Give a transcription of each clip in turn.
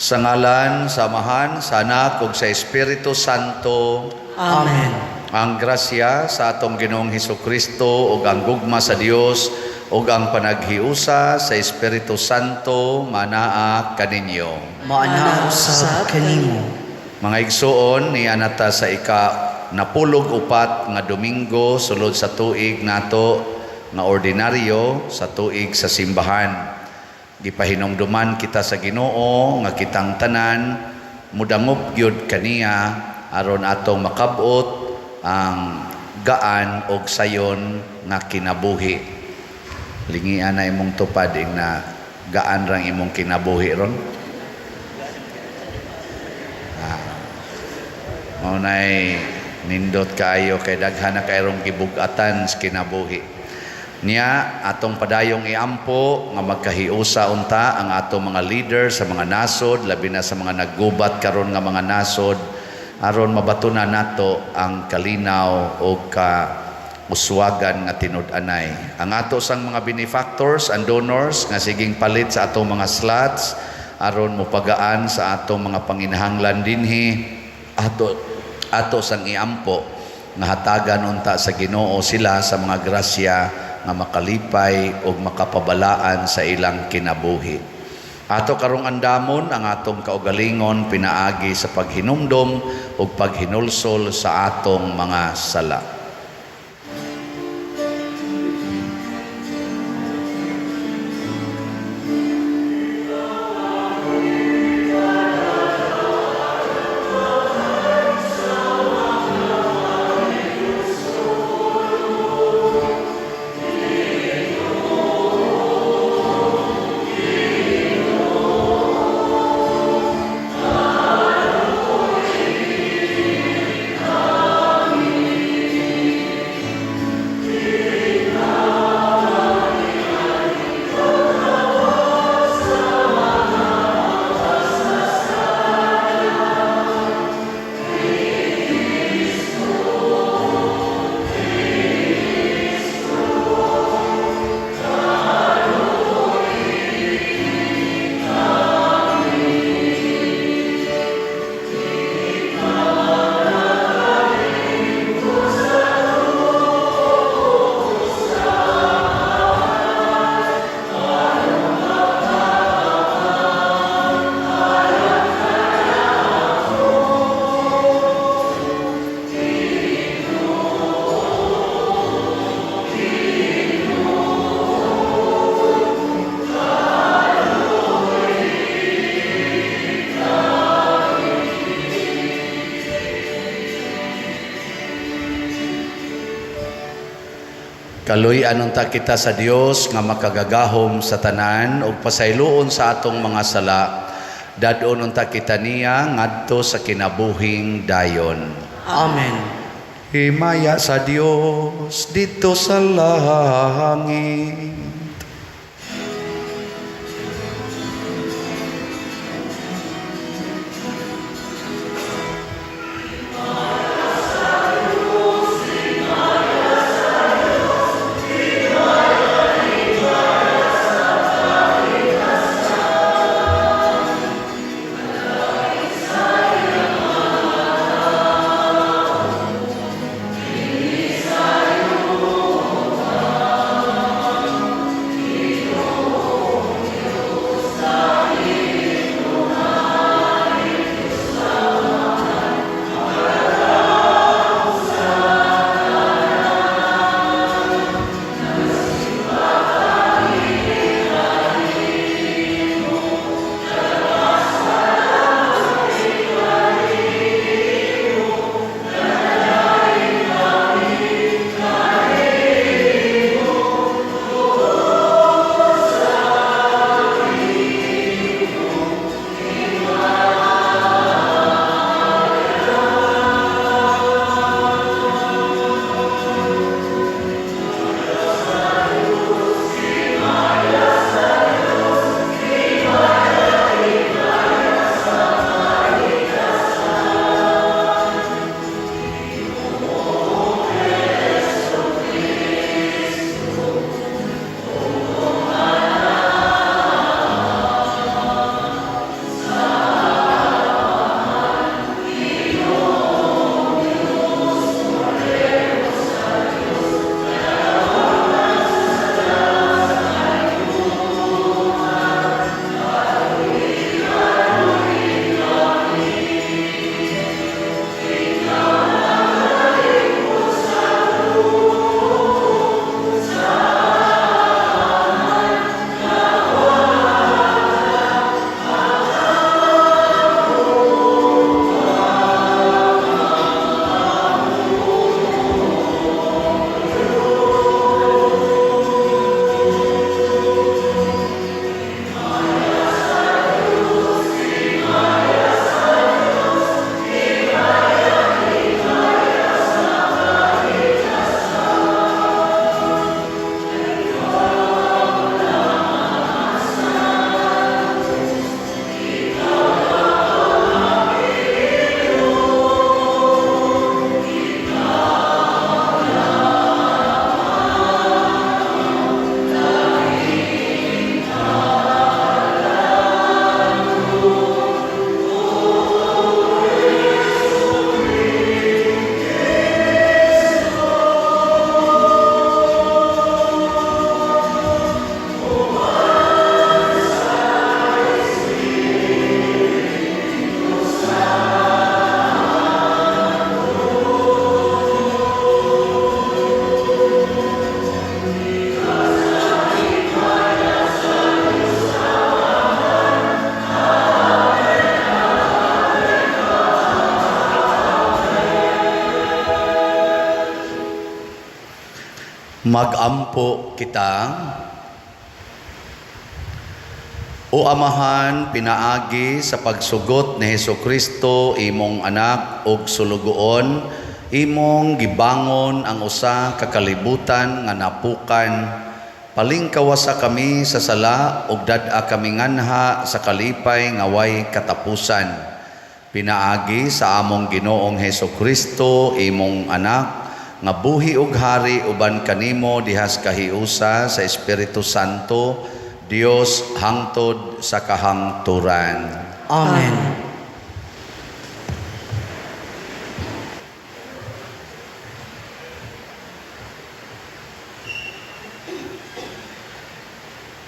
Sa ngalan, samahan, sa Anak ug sa Espiritu Santo. Amen. Ang grasya sa atong Ginoong Hesukristo ug ang gugma sa Dios ug ang panaghiusa sa Espiritu Santo manaa kaninyo. Maana usab kanimo. Mga igsuon, ni anata sa ika-napulog-upat nga Domingo sulod sa tuig nato nga ordinaryo sa tuig sa simbahan. Gipahinumduman kita sa Ginoo nga kitang tanan mudangop gyud kaniya aron atong makabot ang gaan og sayon nga kinabuhi. Lingian na imong tupad na gaan rang imong kinabuhi ron. Maunay nindot kayo kay daghan na kayrong gibug-atan sa kinabuhi. Niya atong padayong iampo nga magkahiusa unta ang atong mga leader sa mga nasod, labi na sa mga naggubat karon nga mga nasod, aron mabatunan nato ang kalinaw o uswagan nga tinud-anay. Ang ato sang mga benefactors and donors nga siging palit sa atong mga slots aron mopagaan sa atong mga panginahanglan dinhi, ato sang iampo nga hatagan unta sa Ginoo sila sa mga grasya nga makalipay o makapabalaan sa ilang kinabuhi. Ato karong andamon ang atong kaugalingon pinaagi sa paghinumdom o paghinulsol sa atong mga sala. Kaluy-an unta kita sa Dios nga makagagahom sa tanan ug pasayloon sa atong mga sala. Dadon unta kita niya ngadto sa kinabuhing dayon. Amen. Himaya sa Dios dito sa langit. Magampo kita. O Amahan, pinaagi sa pagsugot ni Hesukristo, imong anak ug sulugoon, imong gibangon ang usa ka kalibutan nga napukan. Palingkawasa kami sa sala ug dad-a kami nganha sa kalipay nga way katapusan. Pinaagi sa among Ginoong Hesukristo, imong anak, nga buhi ug hari uban kanimo dihas kahiusa sa Espiritu Santo, Dios hangtod sa kahangturan. Amen.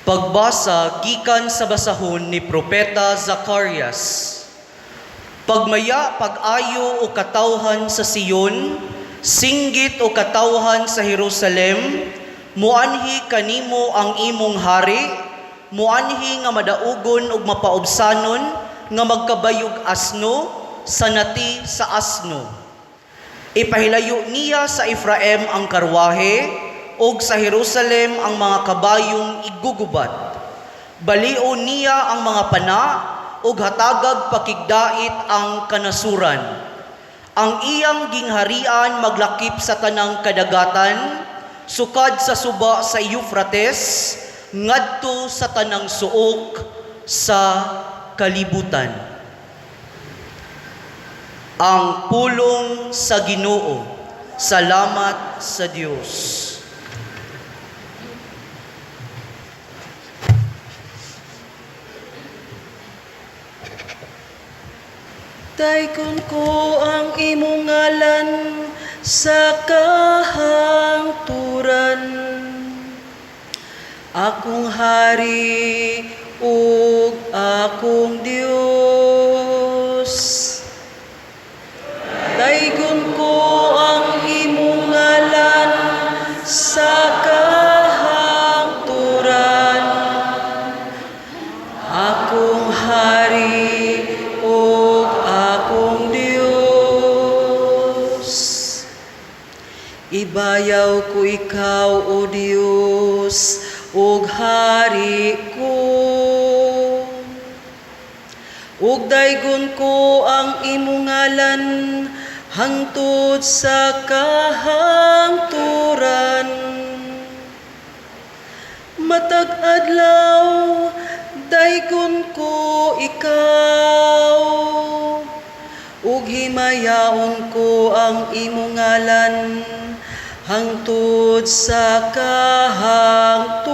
Pagbasa gikan sa basahon ni Propeta Zacarias. Pagmaya pag-ayo o katawhan sa Siyon, singgit o katawhan sa Jerusalem, muanhi kanimo ang imong hari, muanhi nga madaugon ug mapaubsanon, nga magkabayog asno, sanati sa asno. Ipahilayo niya sa Efraim ang karwahe, ug sa Jerusalem ang mga kabayong igugubat. Balion niya ang mga pana, ug hatagag pakigdait ang kanasuran. Ang iyang gingharian maglakip sa tanang kadagatan, sukad sa suba sa Euphrates, ngadto sa tanang suok sa kalibutan. Ang pulong sa Ginoo. Salamat sa Dios. Daykon ko ang imong ngalan sa kahangturan. Akong hari ug akong Dios. Daykon ko ang imong ngalan sa kahangturan. Akong hari ug akong Dios. Ibayaw ko ikaw, O Dios, ug hari ko. Ug daygon ko ang imong ngalan hangtod sa kahangturan. Matag adlaw daygon ko ikaw, ug himayaon ko ang imong ngalan hangtod sa kahangturan.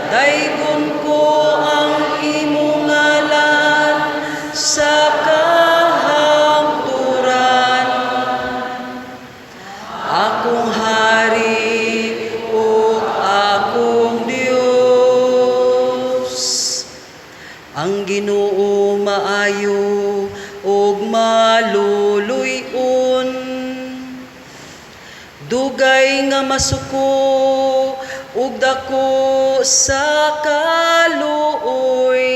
Daygon ko ang imong ngalan sa kahangturan. Akong hari ug akong Dios. Ang Ginoo maayo ug maluluy-on, dugay nga masuko ug dako sa kaluoy.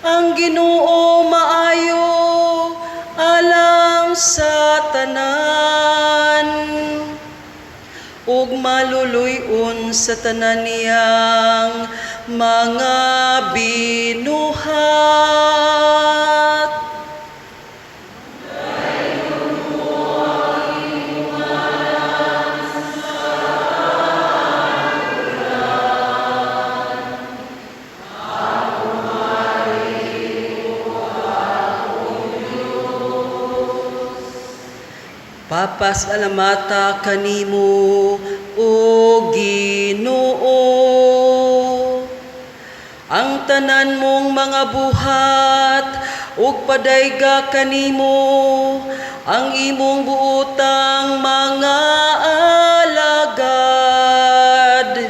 Ang Ginoo maayo alang sa tanan, ug maluluy-on sa tanan niyang mga binuhat. Papasalamata kanimo, O Ginoo. Ang tanan mong mga buhat ug padayga kanimo, ang imong buotang mga alagad.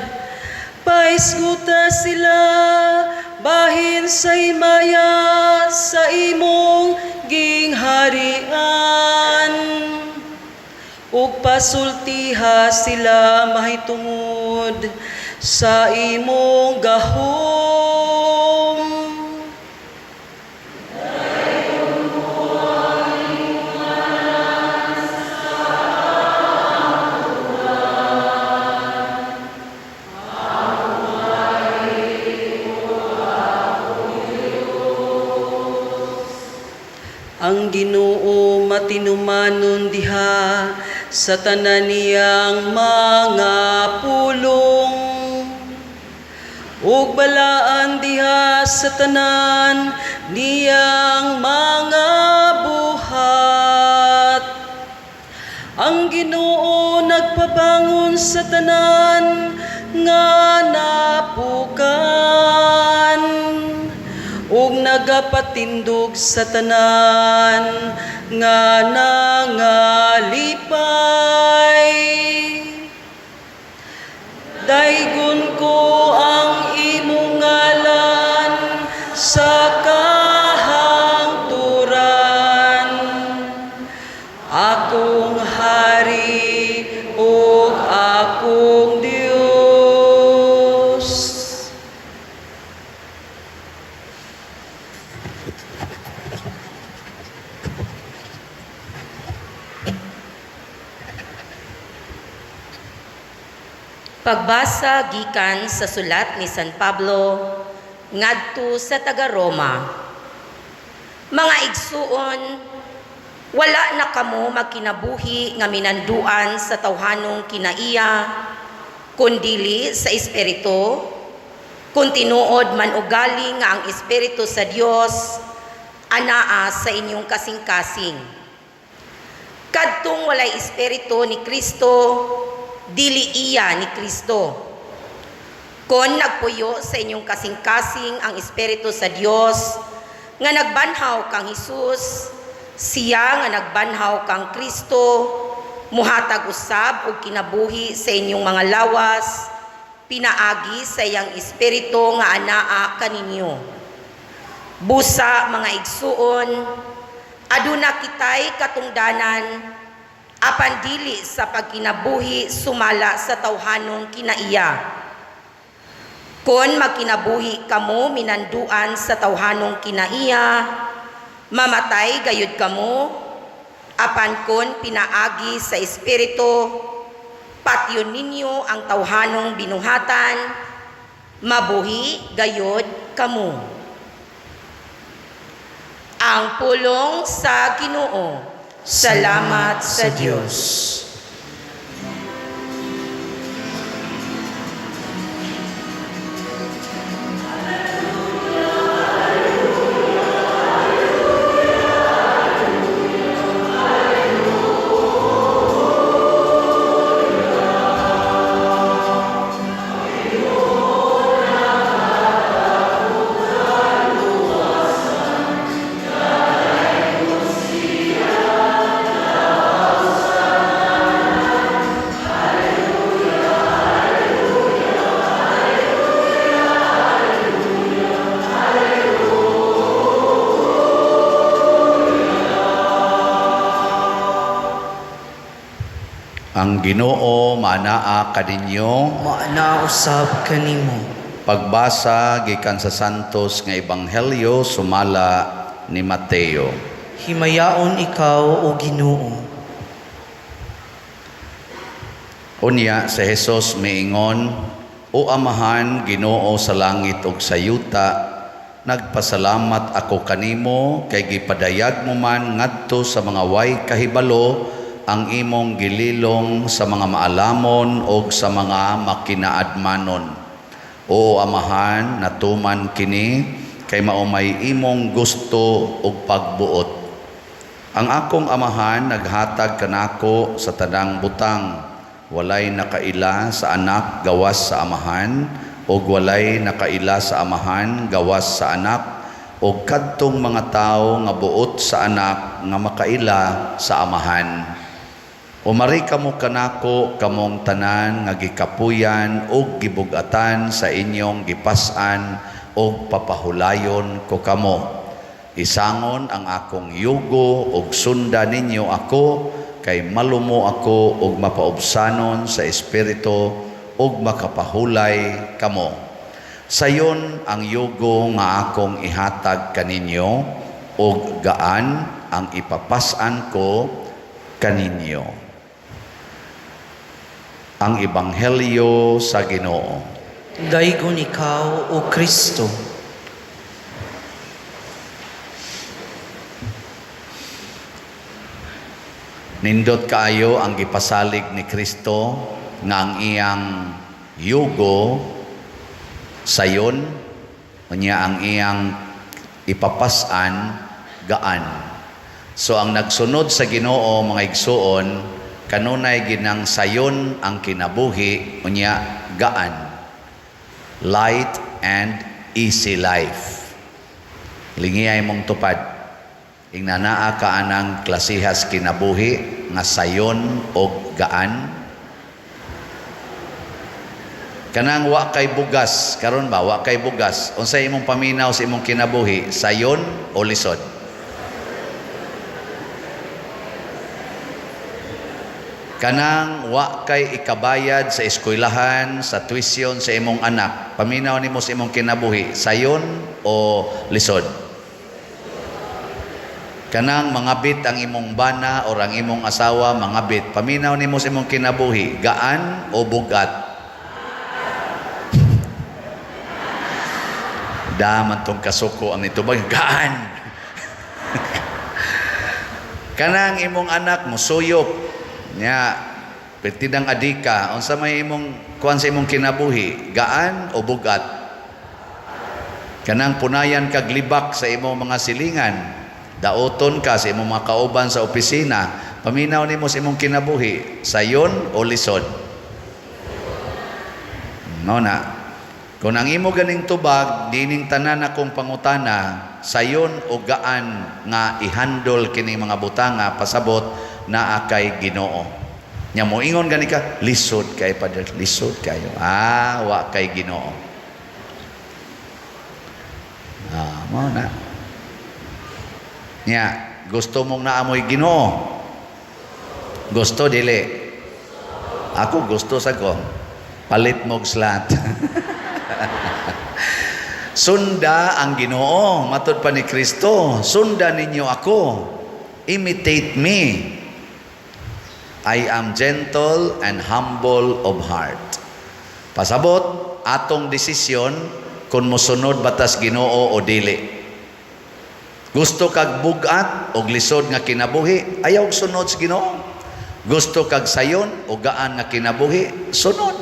Paisguta sila bahin sa himaya sa imong gingharian, ug pasultiha sila mahitungod sa imong gahom. ang Ginoo matinumanon diha sa tanan niyang mga pulong ug balaan diha sa tanan niyang mga buhat. Ang Ginoo nagpabangon sa tanan nga napukan ug nagapatindog sa tanan nga nangalipay. Daygon ko ang imong ngalan sa kahangturan, akong hari ug akong Dios. Pagbasa gikan sa sulat ni San Pablo ngadto sa taga-Roma. Mga igsuon, wala na kamo magkinabuhi nga minanduan sa tawhanong kinaiya, kundili sa Espiritu, kung tinuod man ugali nga ang Espiritu sa Dios anaa sa inyong kasing-kasing. Kadtong walay Espiritu ni Kristo, dili iya ni Kristo. Kon nagpuyo sa inyong kasing-kasing ang Espiritu sa Dios nga nagbanhaw kang Hesus, siya nga nagbanhaw kang Kristo, muhatag usab og kinabuhi sa inyong mga lawas, pinaagi sa iyang Espiritu nga anaa kaninyo. Busa mga igsuon, aduna kitay katungdanan apan dili sa pagkinabuhi sumala sa tawhanong kinaiya. Kon magkinabuhi kamo minanduan sa tawhanong kinaiya, mamatay gayud kamo, apan kon pinaagi sa Espiritu, patyon ninyo ang tawhanong binuhatan, mabuhi gayud kamo. Ang pulong sa Ginoo. Salamat sa Diyos. Ang Ginoo maanaa kaninyo. Maana usab kanimo. Pagbasa gikan sa santos nga ebanghelyo sumala ni Mateo. Himayaon ikaw o Ginoo. Unya si Jesus miingon, O Amahan, Ginoo sa langit ug sa yuta, nagpasalamat ako kanimo kay gipadayag mo man ngadto sa mga way kahibalo ang imong gililong sa mga maalamon o sa mga makinaadmanon. O Amahan, natuman kini, kay maumay imong gusto o pagbuot. Ang akong Amahan naghatag kanako sa tanang butang, walay nakaila sa anak gawas sa Amahan, o walay nakaila sa Amahan gawas sa anak, o kadtong mga tao nga buot sa anak nga makaila sa Amahan. Umari kamo kanako kamong tanan nga gikapuyan ug gibugatan sa inyong gipas-an ug papahulayon ko kamo. Isangon ang akong yugo ug sunda ninyo ako, kay malumo ako ug mapaubsanon sa espiritu ug makapahulay kamo. Sayon ang yugo nga akong ihatag kaninyo ug gaan ang ipapas-an ko kaninyo. Ang Ebanghelyo sa Ginoo. Daygon ikaw o Kristo. Nindot kaayo ang gipasalig ni Kristo nga ang iyang yugo sayon, unya ang iyang ipapasan gaan. So ang nagsunod sa Ginoo mga igsuon, kanunay ginang sayon ang kinabuhi, unya gaan. Light and easy life. Lingiyay mong tupad. Ingnanaa ka anang klasihas kinabuhi nga sayon o gaan. Kanang wa kay bugas, karon ba wa kay bugas. Unsay imong paminaw sa imong kinabuhi, sayon o lisod? Kanang wa kay ikabayad sa eskwelahan, sa tuition sa imong anak, paminaw nimo sa imong kinabuhi, sayon o lisod? Kanang mangabit ang imong bana o ang imong asawa mangabit, paminaw nimo sa imong kinabuhi, gaan o bugat? Daman tong kasuko ang nitubag, gaan. Kanang imong anak mo suyop nya pertidang adika, unsa may imong kuan sa imong kinabuhi, gaan o bugat? Kanang punayan kag libak sa imong mga silingan, daoton ka sa imong mga kauban sa opisina, paminaw nimo sa imong kinabuhi, sayon o lisod? No na. Kung ang imo ganing tubag, dining tanan akong pangutana, sayon o gaan nga ihandol kini mga butanga pasabot na kay Ginoo. Nya mo ingon gani ka, lisod kay Padre, lisod kayo. Wa kay Ginoo. Mo na. Nya, gusto mong naamoy Ginoo? Gusto dili? Ako gusto sa ko. Palit mog slat. Sunda ang Ginoo, matud pa ni Kristo, sunda ninyo ako, imitate me. I am gentle and humble of heart. Pasabot atong desisyon kung mosunod batas Ginoo o dili. Gusto kag bugat o lisod nga kinabuhi, ayaw sunod sa Ginoo. Gusto kag sayon o gaan nga kinabuhi, sunod.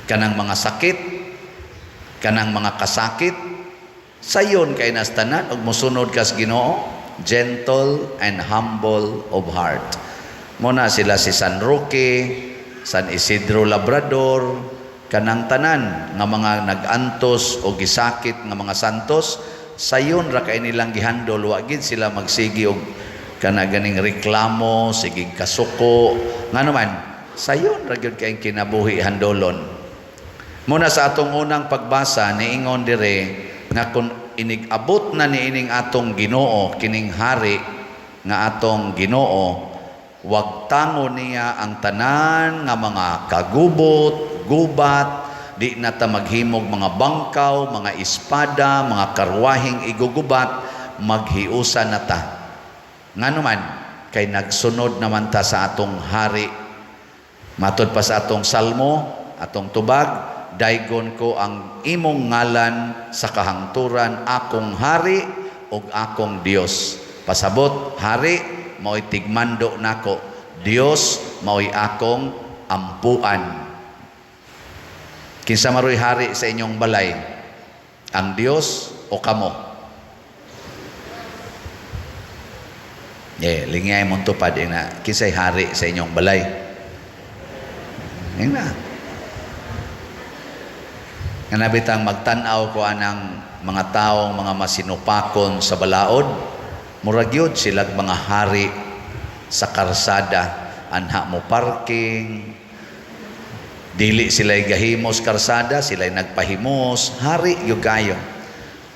Kanang mga sakit, kanang mga kasakit, sayon kay nastanan og mosunod kas Ginoo, gentle and humble of heart. Muna sila si San Roque, San Isidro Labrador, kanang tanan nga mga nagantos o gisakit nga mga santos, sayon ra kay nilang gihandol, wa gid sila magsigi og kana ganing reklamo, sige kasuko, nga naman sayon ra gyud kay kinabuhi handolon. Muna sa atong unang pagbasa, niingon dire nga kung inig-abot na niining atong Ginoo, kining hari nga atong Ginoo, wag tango niya ang tanan nga mga kagubot, gubat, di na ta maghimog mga bangkaw, mga espada, mga karwahing igugubat, maghiusa na ta. Nga naman, kay nagsunod naman ta sa atong hari. Matod pa sa atong salmo, atong tubag, daygon ko ang imong ngalan sa kahangturan, akong hari ug akong Dios. Pasabot, hari mao'y tigmando nako, Dios mao'y akong ampuan. Kinsa maroy hari sa inyong balay? Ang Dios o kamo? Lingay mong tupad na kinsay hari sa inyong balay? Yan na. Nga nabitang magtanaw ko anang mga taong mga masinupakon sa balaod, murag yun silag mga hari sa karsada, anha mo parking, dili sila'y gahimos karsada, sila'y nagpahimos, hari yung kayo.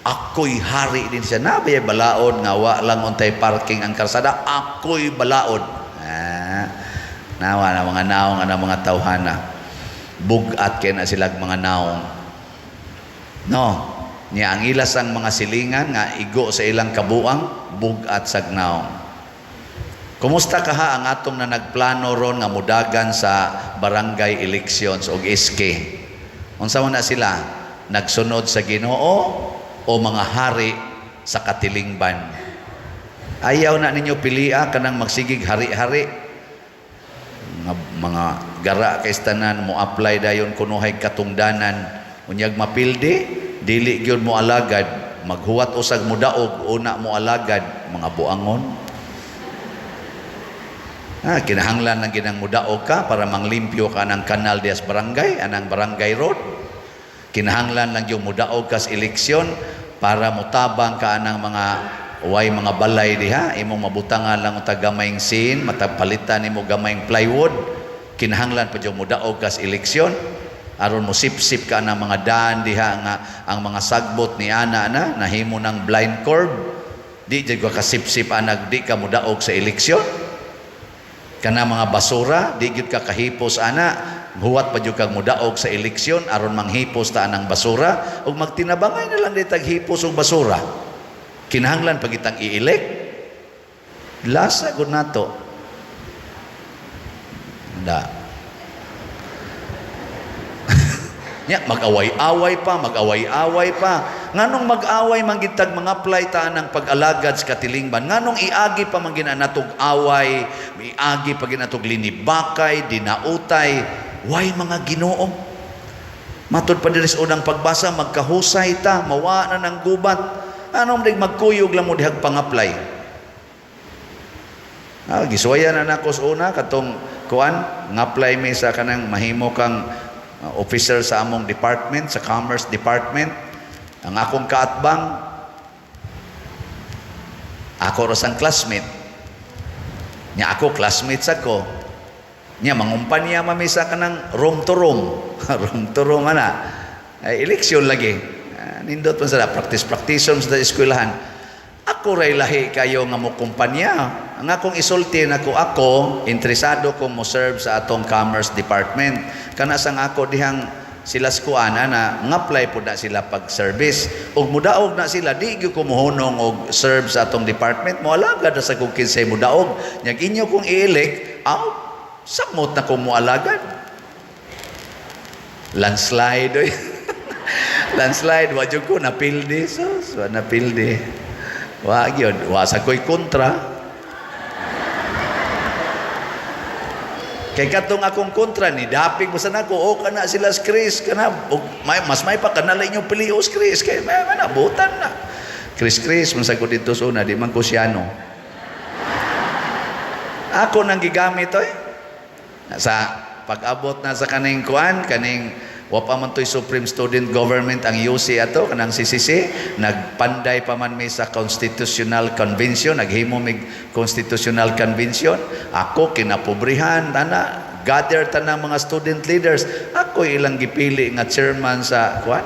Ako'y hari din siya. Nabay balaod nga wa lang untay parking ang karsada, ako'y balaod. Nawa na mga naong na mga tawhana. Bugat kaya na silag mga naong. No, niya ang ilas ang mga silingan nga igo sa ilang kabuang, bugat sagnaong. Kumusta kaha ang atong na nagplano ron nga mudagan sa barangay elections o SK? Unsa man na sila? Nagsunod sa Ginoo o mga hari sa katilingban? Ayaw na ninyo pilia kanang magsigig hari-hari. mga gara kay tanan mo apply dayon kunuhay katungdanan unyag mapildi dili gyud mo alagad maghuwat usag mo daog una mo alagad mga buangon. Kinahanglan lang ginang mudaog ka para manglimpyo ka ng kanal dias barangay, anang barangay road. Kinahanglan lang yung mudaog ka sa eleksyon para mutabang ka anang mga balay diha, imong mabutangan lang ang tagamay sin, matapalitan nimo gamayng plywood. Kinahanglan pa yung mudaog ka sa eleksyon aron mo sip-sip ka ng mga daan diha nga ang mga sagbot ni ana na nahimo ng blind curve. Di jud ka sip-sip anag di ka mudaog sa eleksyon. Kana mga basura, di gyud ka kahipos ana, huwat pa gyud kag mudaog sa eleksyon aron manghipos ta anang basura ug magtinabangay na lang ditag hipos og basura. Kinahanglan pag itang i-elect. Lasa gud nato. Da. Nya mag-away-away pa. Nganong mag-away manggitag mga apply ta ng pag-alagad sa katilingban. Nganong iagi pa man ginanatog away, iagi pa ginatog linibakay, dinautay, way mga Ginoo. Matud pa diri sa unang pagbasa magkahusay ta, mawa na ng gubat. Anong dig magkuyog lang mo dihag pang-apply. Gisuwayan na nako sa una katong kuan, ng-apply mi sa kanang mahimo kang officer sa among department, sa Commerce Department. Ang akong kaatbang, ako rasang classmate. Nya ako, classmates ako. Nya, mangumpanya mamisa ka ng room to room. Room to room, ay eleksyon lagi. Nindot man sa practice sa eskwelahan. Ako ray lahi kayo nga mo kumpanya. Ang akong isulti na ako interesado kong mo serve sa atong Commerce Department. Kana sang ako dihang sila skuana na ngapply po na sila pag-service. Ug mudaog na sila, di gyud ko mohunong og serve sa atong department. Moalagad sa kung kinsay mudaog. Nyag inyo kong i-elect, samot na kong moalagad. Landslide. Landslide, wadyo ko, napildi. Napildi. Wag yun, wasa ko'y kontra. Kay katong akong kontra ni dapig mo sana ko kana sila sa Chris kana mas may pa kanalay nyo pilios Chris kay may nabutan na. Chris man sa ko dito so na di man ko siyano. Ako nang gigamit sa pag-abot na sa kaning kuan kaning wa pa man to'y Supreme Student Government ang UC ato kanang CCC nagpanday pa man mi sa Constitutional Convention naghimo mig Constitutional Convention ako kinapobrihan gather tanang mga student leaders ako ilang gipili nga chairman sa kuan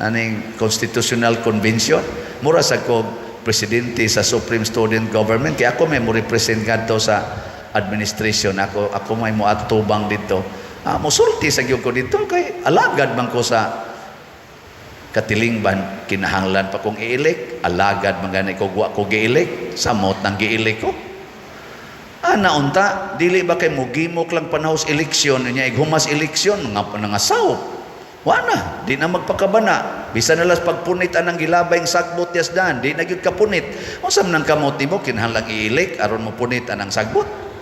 aning Constitutional Convention mura sa ko presidente sa Supreme Student Government kaya ako may mo represent kadto sa administration ako may mo atubang dito. Musulti sa gyud ko dito kay alagad man ko sa katilingban kinahanglan pa kong i-elect alagad man gani ko wa ko gi-elect samot nang gi-elect ko unta dili ba kay mugimok lang panahos eleksyon nya ighumas eleksyon nga nangasaw wana di na magpakabana bisan nalas pagpunit anang gilabay ang sagbot yasdan di na gyud kapunit unsa man nang kamot nimo kinahanglan i-elect aron mo punit anang sagbot.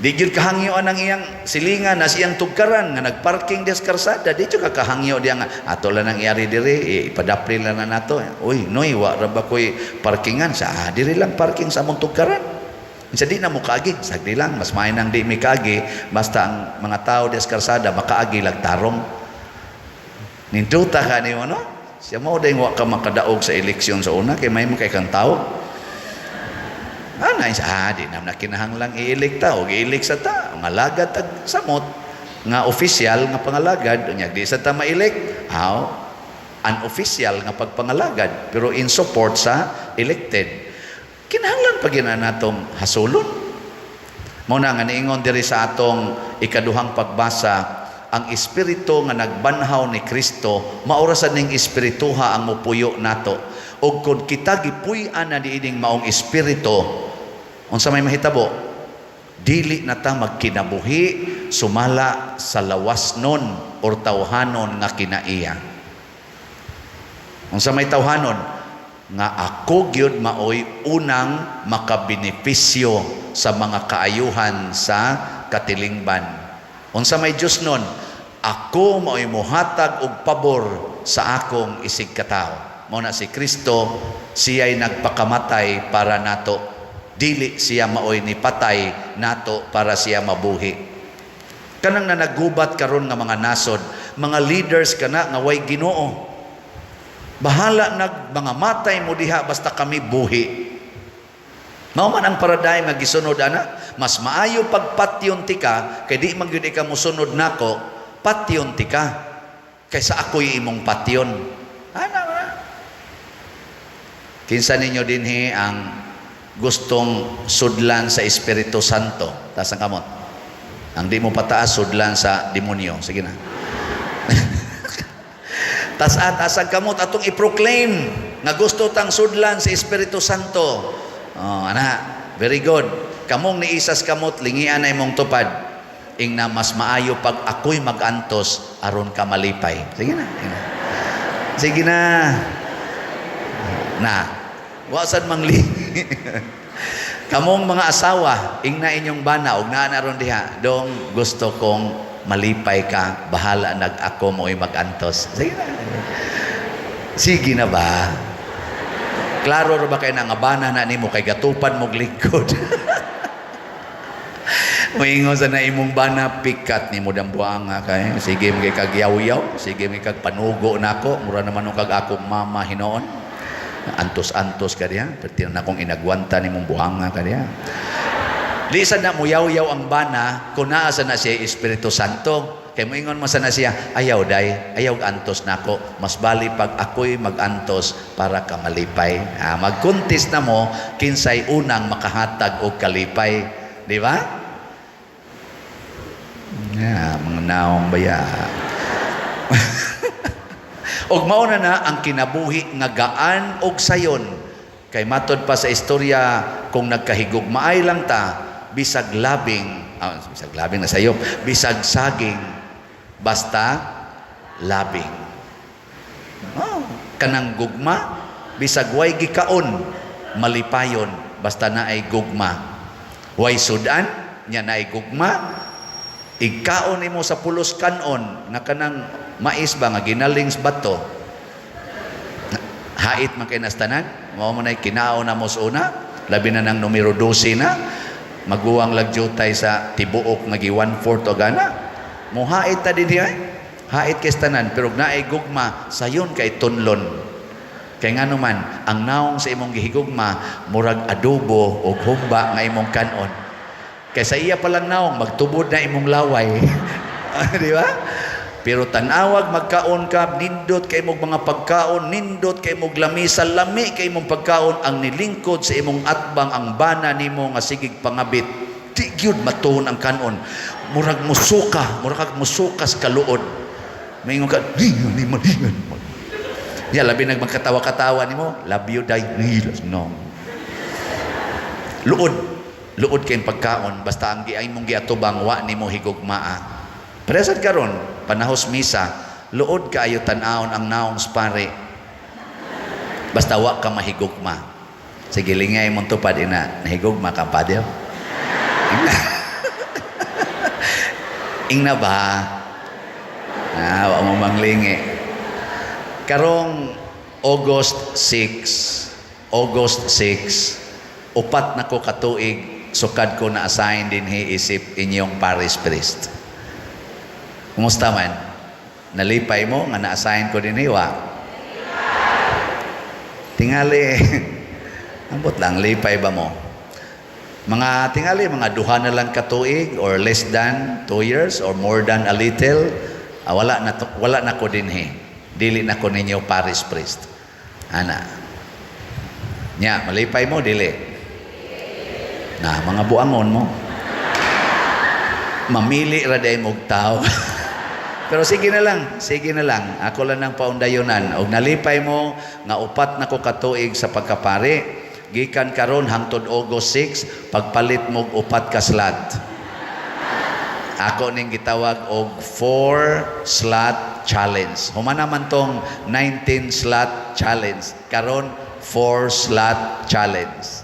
Di gyud kahangyo anang iyang silingan na siyang tugkaran nga nagparking des karsada di ka kahangyo diya nga ato lang nang iari diri ipadapli lang na nato uy noy wa ra ba koy parkingan sa diri lang parking sa among tugkaran unsa di na mo kaagi sagdi lang mas may nang di mi kaagi basta ang mga tao des karsada makaagi lang tarong ninduta ka nimo no siya mo ding wa ka makadaog sa eleksyon sa una kay may kay kang tao. Di na kinahanglang i-elect o i-elect sa ta ang alagad tag samot nga official nga pangalagad unya di sa ta ma-elect unofficial nga pagpangalagad pero in support sa elected kinahanglan pa gyud natong hasulon mo na nga niingon diri sa atong ikaduhang pagbasa ang espiritu nga nagbanhaw ni Kristo maurasan ning espirituha ang mupuyo nato ug kun kita gipuy-an na diining maong espiritu unsa may mahitabo dili na ta magkinabuhi sumala sa lawasnon or tawhanon nga kinaiya unsa may tawhanon nga ako gyud maoy unang makabenepisyo sa mga kaayuhan sa katilingban. Unsa may Dios nun? Ako maoy muhatag og pabor sa akong isig katao. Mao na si Kristo, siya'y nagpakamatay para nato. Dili siya maoy nipatay nato para siya mabuhi. Kanang na nagubat karon nga mga nasod, mga leaders kana nga way Ginoo. Bahala mga matay mo diha basta kami buhi. Mao man ang paradigm nga gisunod ana. Mas maayo pagpatyon ti ka kay di man gyud ka mosunod nako, patyon ti ka kaysa ako'y imong patyon. Ana. Kinsa ninyo dinhi ang gustong sudlan sa Espiritu Santo? Taas ang kamot. Ang di mo pataas, sudlan sa demonyo. Sige na. Tas ang kamot atong i-proclaim nga gusto tang sudlan sa Espiritu Santo. Oh, ana, very good. Kamong ni isas kamot lingian na imong tupad. Ing na mas maayo pag ako'y magantos aron ka malipay. Sige na. Sige na. Na. Wasan mangli. Kamong mga asawa, ing na inyong bana og naa na ron diha. Dong gusto kong malipay ka, bahala nag-ako mo'y magantos. Sige na. Sige na ba? Klaro ro ba kayo na nga bana na nimo kay gatupan mong likod? Moingon sa na imong bana, pikat ni mo dambuang nga kay. Sige mo kay kag yaw-yaw, sige mo kag panugo nako, mura naman nung kag akong mama hinoon. Antos-antos ka diya, perti na akong inagwanta ni mong buhanga ka diya. Lisan na mo yaw-yaw ang bana, kung naasa na siya Espiritu Santo. Kaya mo ingon mo sana siya, ayaw day, ayaw antos na ako. Mas bali pag ako'y mag-antos para ka malipay. Mag-contest na mo, kinsay unang makahatag o kalipay. Di ba? Mga naong baya. Og mauna na ang kinabuhi nga gaan og sayon. Kay matod pa sa istorya, kung nagkahigugmaay lang ta, bisag labing na sayop, bisag saging, basta labing. Kanang gugma, bisag way gikaon, malipayon, basta na ay gugma. Way sudan, nya na ay gugma, ikaon nimo sa pulos kanon, nga kanang mais ba nga ginaling sa bato, hait man kay nastanan, mao man ay kinaon na mo sa una, labi na ng numero 12 na, maguwang lagjutay sa tibuok nga gi 1/4 o gana. Mohait ta din diay. Hait kay tanan pero naay gugma sayon kay tunlon. Kay ngano man ang naong sa imong gihigugma murag adobo o humba nga imong kanon. Kay sa iya palang naong magtubod na imong laway. Di ba? Pero tanawag magkaon ka, nindot kay imong mga pagkaon, nindot kay imong lamisa, lami kay imong pagkaon, ang nilingkod sa imong atbang, ang bana nimo nga sigig pangabit. Di gyud matuon ang kanon. Murag musuka sa kaluod. Maingon ka, ni malingan mo. Ya, labi nagmagkatawa-katawa nimo, love you, die, no. Luod kay pagkaon, basta ang giay mong giatubang, wa nimo higugmaa. Presad karon panahos misa, luod kaayo tan-aon ang naong spare. Basta wa ka mahigugma. Sige lingay mong tupad ina, nahigugma ka pa diyo. Ingna ba? Wa mo manglingi. Karong August 6, upat na ko katuig, sukad ko na assign din isip inyong parish priest. Kumusta man? Nalipay mo nga na-assign ko din hiwa? Tingali. Ambot lang, lipay ba mo? Mga tingali, mga duha na lang katuig or less than 2 years or more than a little, wala na ko din Dili na ko ninyo parish priest. Ana. Nya, malipay mo, dili. Na, mga buangon mo. Mamili ra day mog tao. Pero sige na lang. Ako lang ng paundayunan. Og nalipay mo nga upat na ko katuig sa pagkapari. Gikan karon hangtod August 6, pagpalit mo upat ka slot. Ako ning gitawag og 4 slot challenge. Humana man tong 19 slot challenge. Karon 4 slot challenge.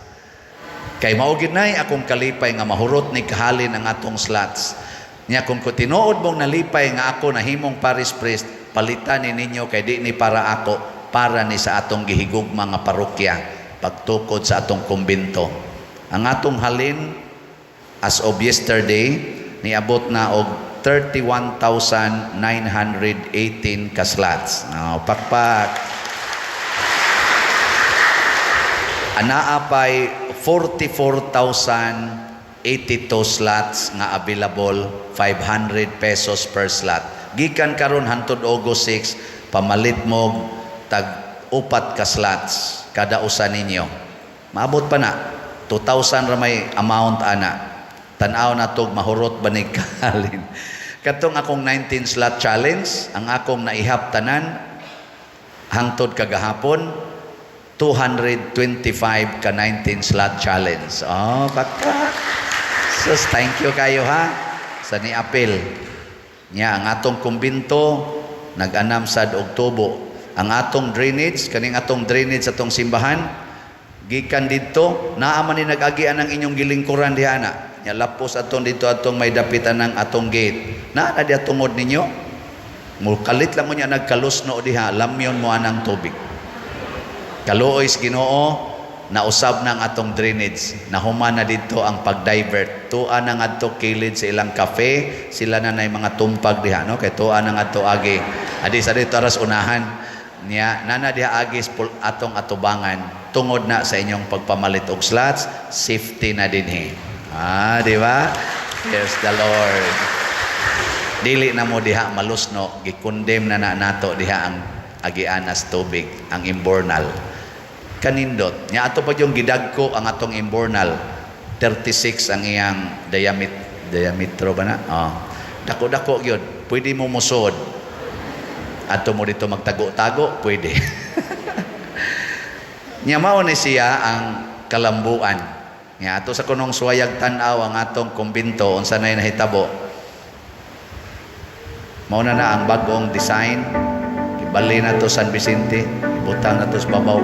Kay mao gid nay akong kalipay nga mahurot ni kahalin ang atong slots. Nya kung ko tinuod mong nalipay nga ako nahimong parish priest, palitan ni ninyo kay di ni para ako, para ni sa atong gihigugma nga parokya pagtukod sa atong kumbento. Ang atong halin as of yesterday niabot na og 31,918 ka slots. Pakpak. Anaa pay 44,082 slots nga available, 500 pesos per slot. Gikan karon hantod August 6, pamalit mo tag 4 ka slots kada usa ninyo. Maabot pa na 2,000 ra may amount ana. Tan-aw na tog mahurot banig kahalin. Katong akong 19 slot challenge, ang akong naihap tanan hangtod kagahapon 225 ka 19 slot challenge. Pakpak. Sus, thank you kayo ha sa niapil. Nya ang atong kumbinto nag-anam sad og tubo. Ang atong drainage, kaning atong drainage atong simbahan, gikan didto naa man ni nag-agian ang inyong gilingkuran diha na. Nya lapos atong dito atong may dapitan ng atong gate. Naa di atungod ninyo. Mukalit lang mo niya nagkalusno diha, lamyon mo anang tubig. Kaluoy Ginoo, nausab na ang atong drainage. Nahuman na dito ang pag-divert. Tuan na nga ito kilid sa ilang cafe. Sila na na mga tumpag diha. No? Kaya tuan na nga ito agi. Adi sa dito aras unahan. Niya, nana diha agis atong atubangan. Tungod na sa inyong pagpamalit og slots, safety na din di ba? Praise the Lord. Dili na mo diha malusno. Gikondem na nato diha ang agianas tubig, ang imbornal. Kanindot. Nya ato pa yung gidagko ang atong imbornal. 36 ang iyang diametro ba na? Dako-dako yun. Pwede mo musod. Ato mo dito magtago-tago, pwede. Nya mao ni siya ang kalambuan. Nya ato sa kunong suwayag tan-aw ang atong kumbinto unsa nay nahitabo. Mao na ang bagong design. Ibali na to San Vicente, ibutang na to sa babaw.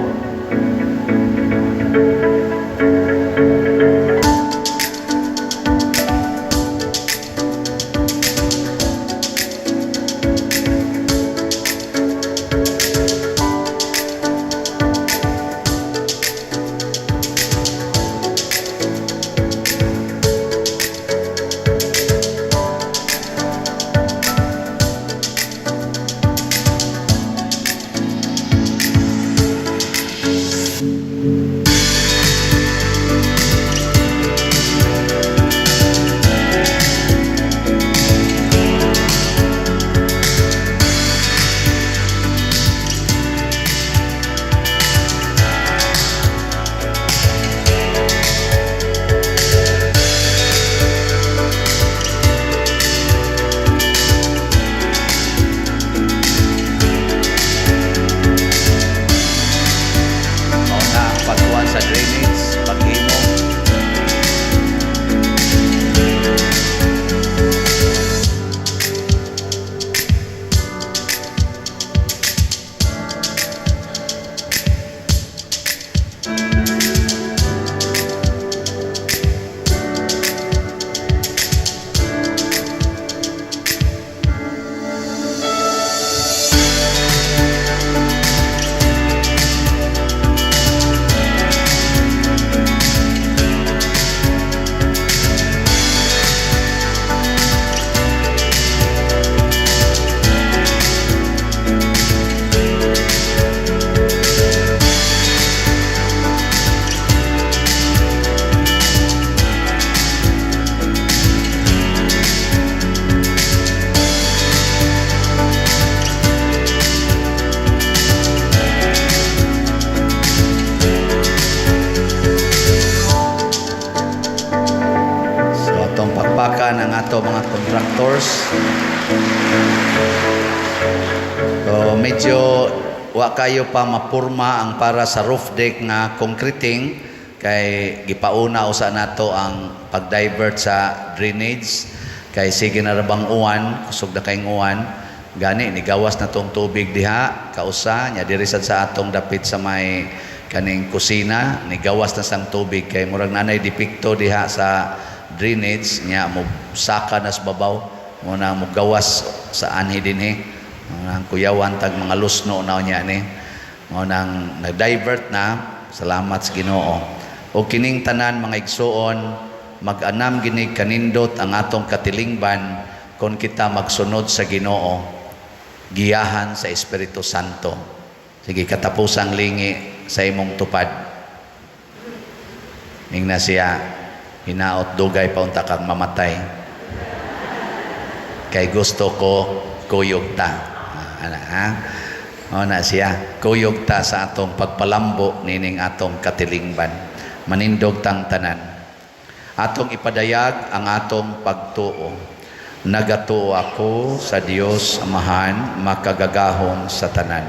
ang ato mga contractors. So medyo wa kayo pa mapurma ang para sa roof deck nga concreting kay gipauna usa nato ang pag-divert sa drainage Kay sige na rabang uwan, kusog na kayong uwan, gani ni gawas na tong tubig diha, kausa nya diri sad sa atong dapit sa may kaning kusina, ni gawas na sang tubig kay murag nanay dipikto diha sa drainage nya mo saka nas babaw, mo na mo gawas sa anhi dinhi. Ang kuyawan tag mga lusno na niya ni. Mo nang nag-divert na, salamat sa Ginoo. O kining tanan mga igsuon, mag-anam gini kanindot ang atong katilingban kung kita magsunod sa Ginoo, giyahan sa Espiritu Santo. Sige, katapusang lingi sa imong tupad. Ning na siya, hinaot dugay pa unta kang mamatay. Kay gusto ko kuyog ta. Ana ha? O na siya, kuyog ta sa atong pagpalambo nining atong katilingban. Manindog tang tanan. Atong ipadayag ang atong pagtuo. Nagatuo ako sa Dios Amahan, makagagahom sa tanan.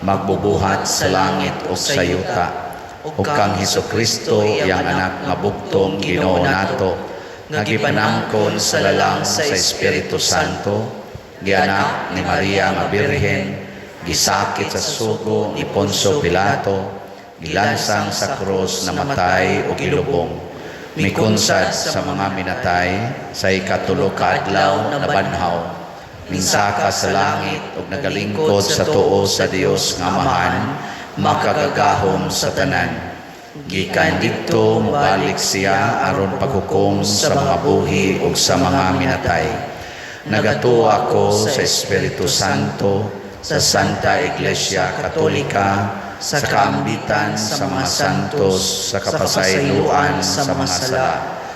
Magbubuhat sa langit o sa yuta. O kang Hesukristo, yang anak nga bugtong Ginoo nato, nagipanangkon sa lalang sa Espiritu Santo, gianak ni Maria nga Birhen, gisakit sa sugo ni Poncio Pilato, gilansang sa krus, namatay o gilubong, mikunsad sa mga minatay, sa ikatulo ka adlaw na banhaw, minsaka sa langit ug nagalingkod sa tuo sa Dios nga Amahan, makagagahom sa tanan. Gikan didto mobalik siya aron paghukom sa mga buhi ug sa mga minatay. Nagatuo ako sa Espiritu Santo, sa Santa Iglesia Katolika, sa kaambitan sa mga santos, sa kapasayloan sa mga sala,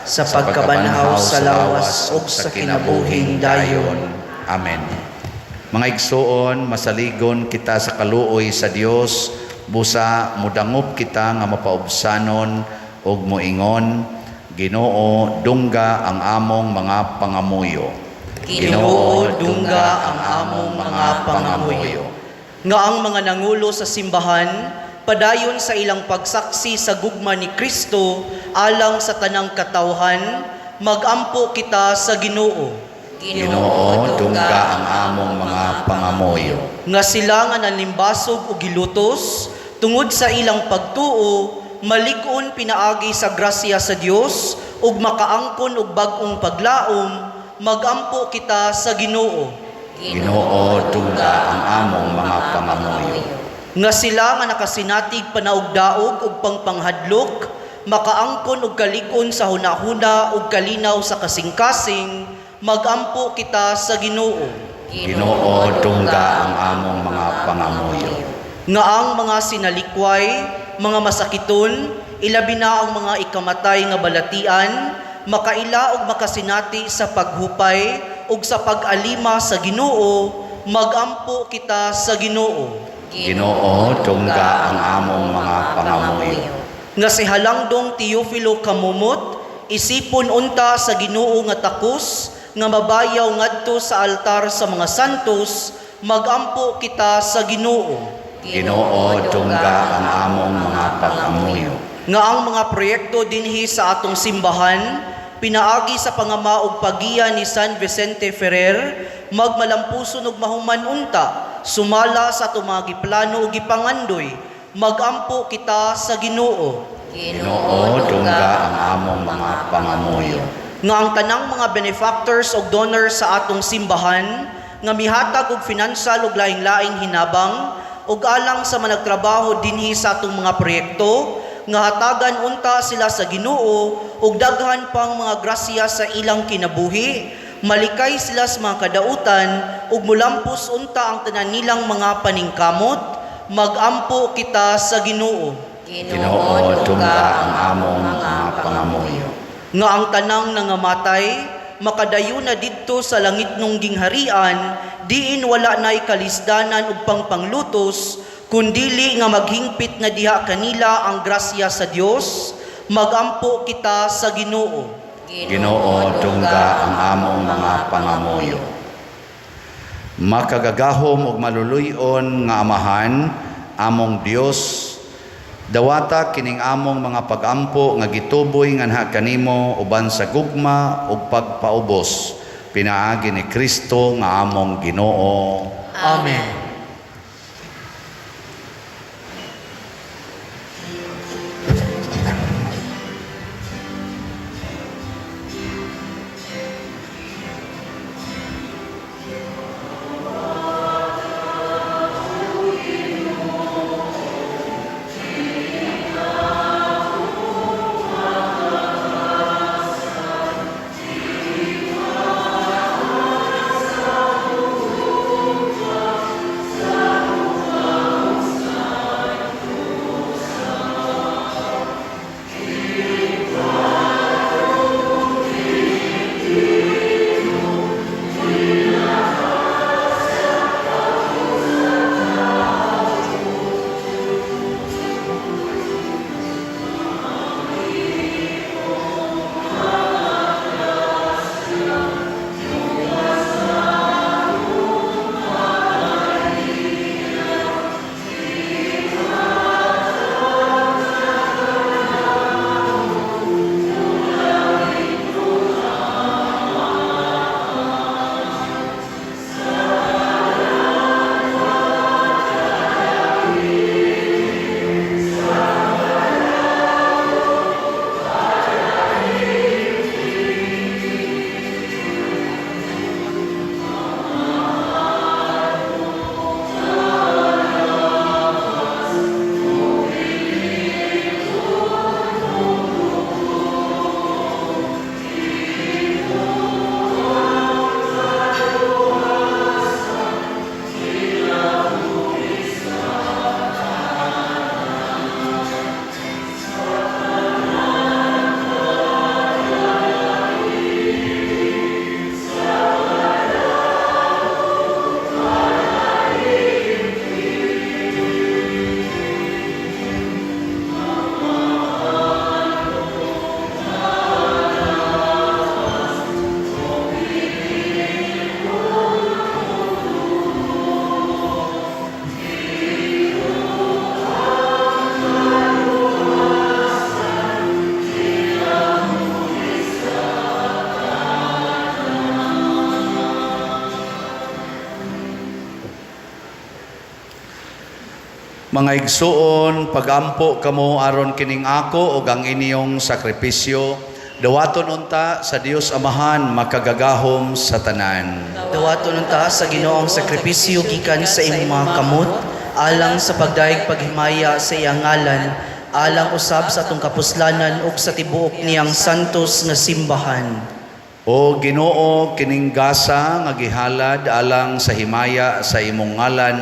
sa pagkabanhaw sa lawas ug sa kinabuhing dayon. Amen. Mga igsuon, masaligon kita sa kaluoy sa Dios, busa mudangop kita nga mapaubsanon ug moingon, Ginoo, dungga ang among mga pangamuyo. Ginoo, dungga ang among mga pangamuyo. Nga ang mga nangulo sa simbahan, padayon sa ilang pagsaksi sa gugma ni Kristo alang sa tanang katawhan, magampo kita sa Ginoo. Ginoo, dungga ang among mga pangamuyo. Nga sila nga nanimbasog o gilutos, tungod sa ilang pagtuo, malig-on pinaagi sa grasya sa Dios ug makaangkon og bag-ong paglaom, magampo kita sa Ginoo. Ginoo, dungga ang among mga pangamuyo. Nga sila nga nakasinatig panaugdaog ug pangpanghadlok, makaangkon og kalig-on sa hunahuna ug kalinaw sa kasing-kasing, magampo kita sa Ginoo. Ginoo, dungga ang among mga pangamuyo. Nga ang mga sinalikway, mga masakiton, ilabi na ang mga ikamatay nga balatian, makaila og makasinati sa paghupay ug sa pag-alima sa Ginoo, magampo kita sa Ginoo. Ginoo, dungga ang among mga pangamuyo. Nga si Halangdong Teofilo Kamumot, isipon unta sa Ginoo nga takos, nga mabayaw ngadto sa altar sa mga santos, magampo kita sa Ginoo. Ginoo, dungga ang among mga pangamuyo. Nga ang mga proyekto dinhi sa atong simbahan, pinaagi sa pangama ug pagiya ni San Vicente Ferrer, magmalampuson ug mahuman unta, sumala sa atong mga giplano ug gipangandoy, magampo kita sa Ginoo. Ginoo, dungga ang among mga pangamuyo. Nga ang tanang mga benefactors ug donors sa atong simbahan, nga mihatag og finansal ug laing-laing hinabang, ug alang sa managtrabaho dinhi sa atong mga proyekto, nga hatagan unta sila sa Ginoo ug daghan pang mga grasya sa ilang kinabuhi, malikay sila sa mga kadautan ug mulampos unta ang tanan nilang mga paningkamot, magampo kita sa Ginoo. Ginoo, dungga ang among mga pangamuyo. Nga ang tanang nangamatay, makadayo na didto sa langit nung gingharian, diin wala na'y kalisdanan ug pangpanglutos, kundili nga maghingpit na diha kanila ang grasya sa Dios, magampo kita sa Ginoo. Ginoo, dungga ang among mga pangamuyo. Makagagahom ug maluluyon nga Amahan, among Dios, dawata kining among mga pagampo nga gituboy nga kanimo uban sa gugma ug pagpaubos, Pinaagi ni Kristo nga among Ginoo. Amen. Mga igsuon, pagampo kamo aron kining ako ug ang inyong sakripisyo, dawaton unta sa Dios Amahan makagagahom sa tanan. Dawaton unta sa Ginoong sakripisyo gikan sa imong mga kamot, alang sa pagdaig paghimaya sa iyang ngalan, alang usab sa atong kapuslanan ug sa tibuok niyang santos nga simbahan. O Ginoo, kining gasa nga gihalad alang sa himaya sa imong ngalan,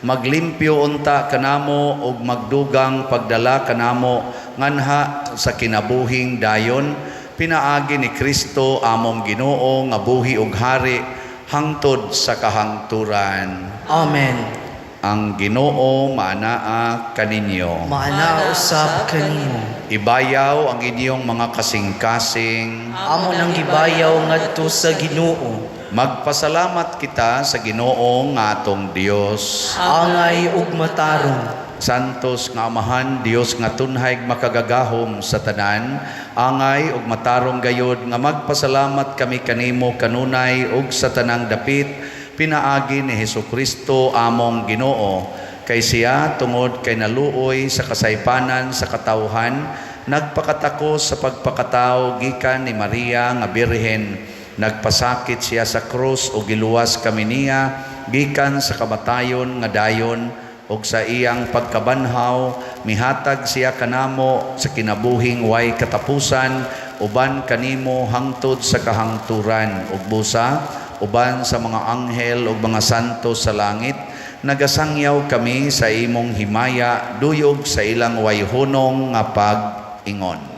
maglimpyo unta kanamo ug magdugang pagdala kanamo nganha sa kinabuhing dayon, pinaagi ni Kristo among Ginoo nga buhi ug hari hangtod sa kahangturan. Amen. Ang Ginoo maanaa kaninyo. Maana usab kanimo. Ibayaw ang inyong mga kasing-kasing. Amo nang gibayaw ngadto sa Ginoo. Magpasalamat kita sa Ginoo nga atong Dios. Angay ug matarong. Santos nga Amahan, Dios nga tunhay makagagahom sa tanan, angay ug matarong gayod nga magpasalamat kami kanimo kanunay ug sa tanang dapit pinaagi ni Hesukristo among Ginoo, kay siya tungod kay naluoy sa kasaypanan sa katawhan, nagpakatakos sa pagpakatao gikan ni Maria nga Birhen. Nagpasakit siya sa krus o giluwas kami niya gikan sa kamatayon nga dayon, ug sa iyang pagkabanhaw mihatag siya kanamo sa kinabuhing way katapusan, uban kanimo hangtod sa kahangturan, ug busa uban sa mga anghel ug mga santo sa langit. Nagasangyaw kami sa imong himaya, duyog sa ilang wayhunong nga pag-ingon.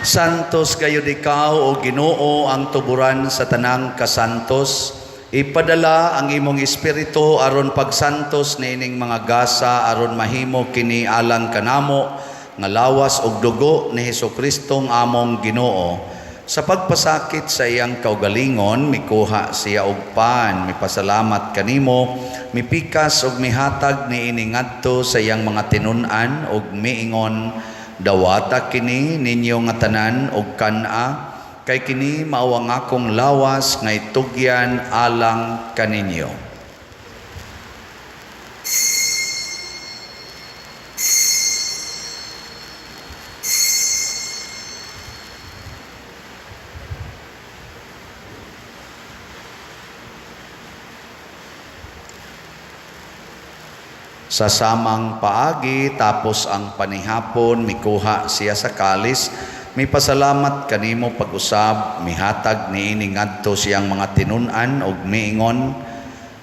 Santos gayud ikaw o Ginoo ang tuburan sa tanang kasantos. Ipadala ang imong espiritu aron pagsantos niining mga gasa aron mahimo kini alang kanamo nga lawas og dugo ni Hesukristo ang among Ginoo. Sa pagpasakit sa iyang kaugalingon, mikuha siya og pan, mipasalamat kanimo, mipikas og mihatag niini ngadto sa iyang mga tinun-an og miingon, dawata kini ninyo nga tanan og kana, kay kini mao ang akong lawas nga itugyan alang kaninyo. Sa samang paagi tapos ang panihapon mikuha siya sa kalis, mipasalamat kanimo pag-usab, mihatag niini ngadto siyang mga tinun-an og miingon,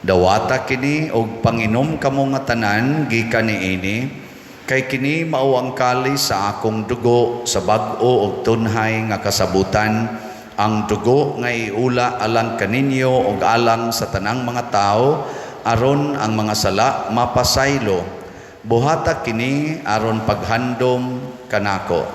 dawata kini og panginom kamo nga tanan gikan niini, kay kini mao ang kalis sa akong dugo sa bag-o og tunhay nga kasabutan, ang dugo nga iula alang kaninyo og alang sa tanang mga tao, aron ang mga sala mapasaylo. Buhata kini aron paghandom kanako.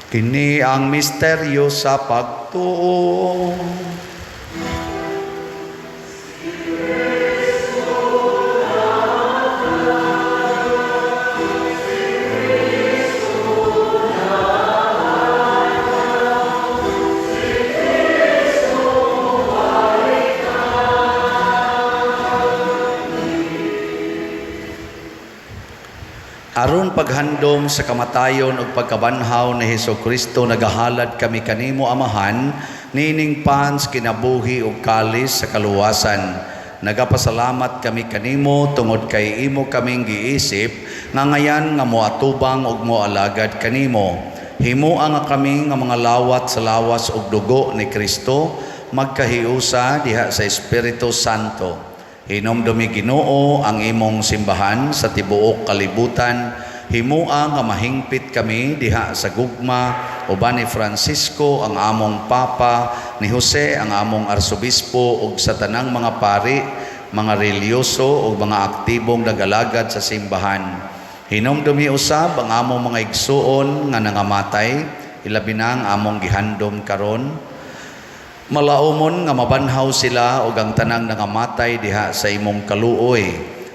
Kini ang misteryo sa pagtuo. Aron paghandom sa kamatayon ug pagkabanhaw ni Hesukristo, nagahalad kami kanimo Amahan, nining pans kinabuhi ug kalis sa kaluwasan. Nagapasalamat kami kanimo tungod kay imo kaming giisip nga ngayan nga moatubang ug moalagad kanimo. Himua nga kami nga mga lawat sa lawas ug dugo ni Kristo, magkahiusa diha sa Espiritu Santo. Hinomdumi Ginoo ang imong simbahan sa tibuok kalibutan. Himua nga mahingpit kami diha sa gugma uban ni Francisco ang among Papa, ni Jose ang among Arsobispo ug sa tanang mga pari, mga relyoso ug mga aktibong nagalagad sa simbahan. Hinomdumi usab ang among mga igsuon nga nangamatay, ilabi na ang among gihandom karon. Malaumon nga mabanhaw sila ug ang tanang nangamatay diha sa imong kaluoy.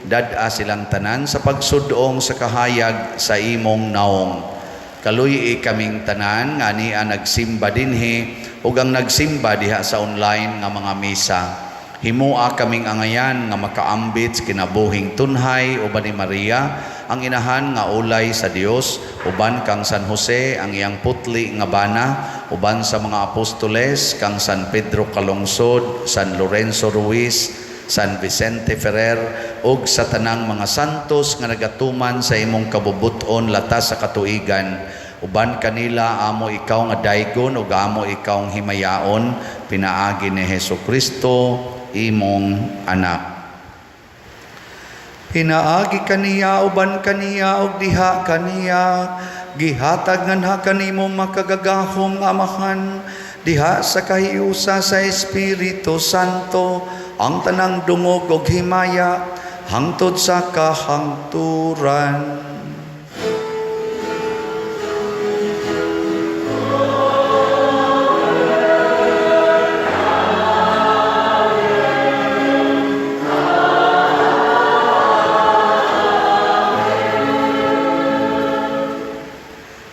Dad-a silang tanan sa pagsudong sa kahayag sa imong naong. Kaluy kaming tanan nga niya nagsimba dinhi ug ang nagsimba diha sa online nga mga misa. Himua kaming angayan nga makaambit sa kinabuhing tunhay uban ni Maria, ang inahan nga ulay sa Dios, uban kang San Jose ang iyang putli nga bana, uban sa mga apostoles kang San Pedro Calungsod, San Lorenzo Ruiz, San Vicente Ferrer, ug sa tanang mga santos nga nagatuman sa imong kabubuton latas sa katuigan. Uban kanila amo ikaw nga daygon ug amo ikaw ang himayaon, pinaagi ni Hesukristo imong anak. Pinaagi kaniya uban kaniya ug diha kaniya, gihatag nganha kanimo makagagahong Amahan, diha sa kahiusa sa Espiritu Santo, ang tanang dungog ug himaya hangtod sa kahangturan.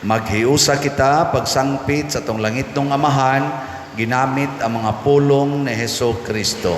Maghiusa kita pagsangpit sa tong langit ng Amahan, ginamit ang mga pulong ni Hesukristo.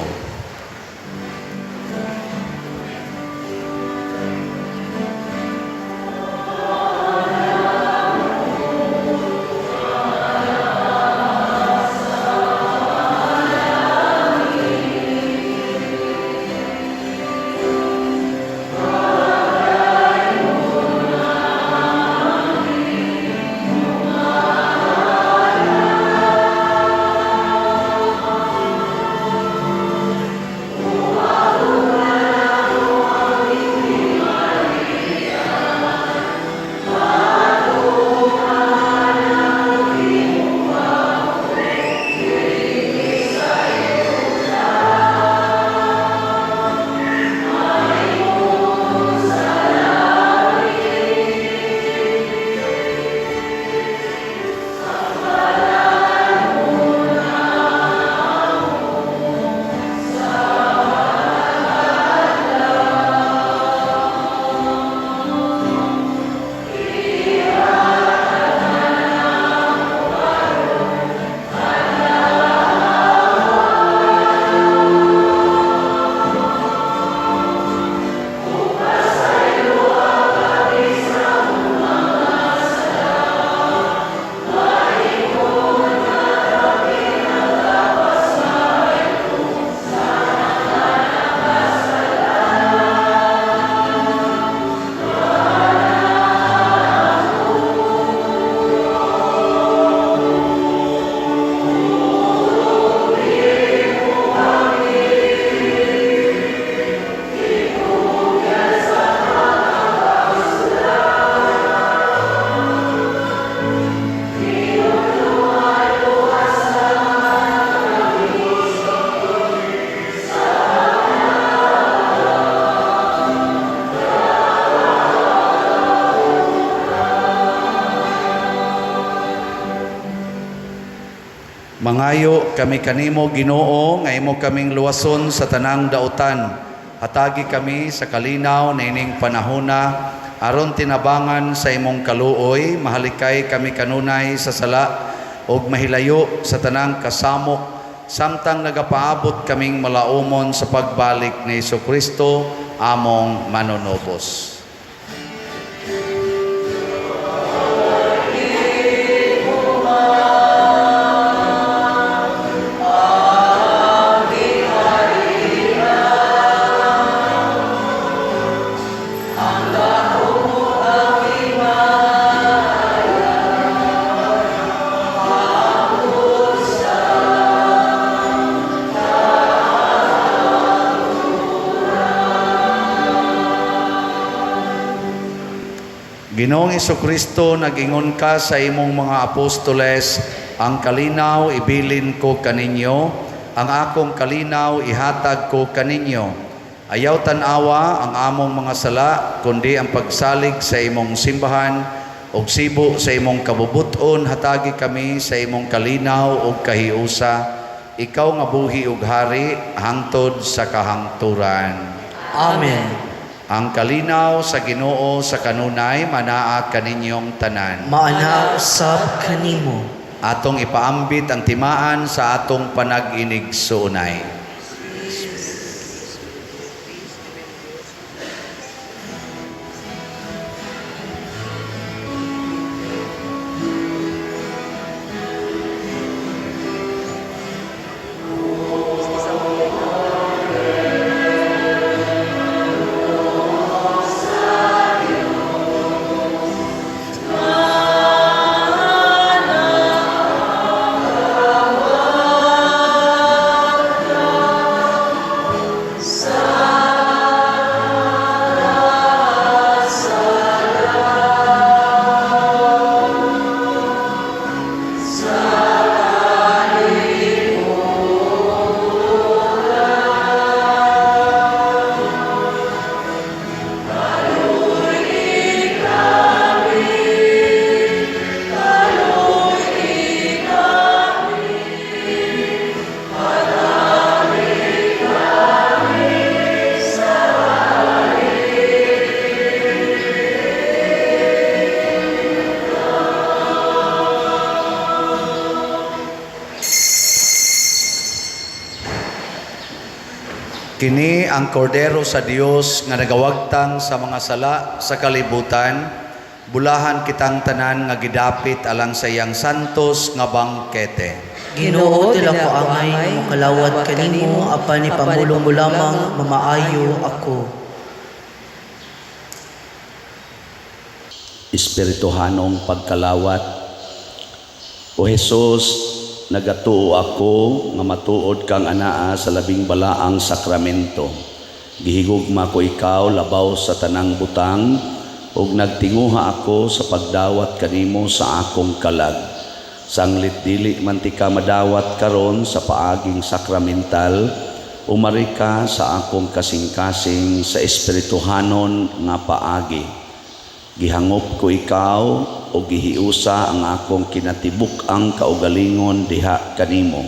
Mangayo kami kanimo Ginoo nga imo kaming luwason sa tanang dautan. Hatagi kami sa kalinaw na ining panahona aron tinabangan sa imong kaluoy, mahalikay kami kanunay sa sala ug mahilayo sa tanang kasamok samtang nagapaabot kaming malaumon sa pagbalik ni Jesucristo among manunubos. Ginoong Jesucristo, nag-ingon ka sa imong mga apostoles, ang kalinaw ibilin ko kaninyo, ang akong kalinaw ihatag ko kaninyo. Ayaw tanawa ang among mga sala, kundi ang pagsalig sa imong simbahan, ug sibo sa imong kabubuton, hatagi kami sa imong kalinaw ug kahiusa. Ikaw nga buhi ug hari, hangtod sa kahangturan. Amen. Ang kalinaw sa Ginoo sa kanunay manaa kaninyong tanan. Maana usab kanimo. Atong ipaambit ang timaan sa atong panag-inig suunay. Kini ang kordero sa Dios nga nagawagtang sa mga sala sa kalibutan, bulahan kitang tanan nga gidapit alang sa iyang santos nga bangkete. Ginoo, dila ko angay makalawad kanimo, apan ni pamulong mo lamang mamaayo ako. Espirituhanong pagkalawat. O Jesus, nagatuo ako nga matuod kang anaa sa labing balaang sakramento. Gihigugma ko ikaw labaw sa tanang butang ug nagtinguha ako sa pagdawat kanimo sa akong kalag. Sanglit dili man ti ka madawat karon sa paaging sakramental, umari ka sa akong kasing-kasing sa espirituhanon nga paagi. Gihangop ko ikaw o gihiusa ang akong kinatibuk ang kaugalingon diha kanimo.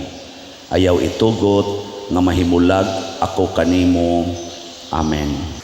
Ayaw itugot nga mahimulag ako kanimo. Amen.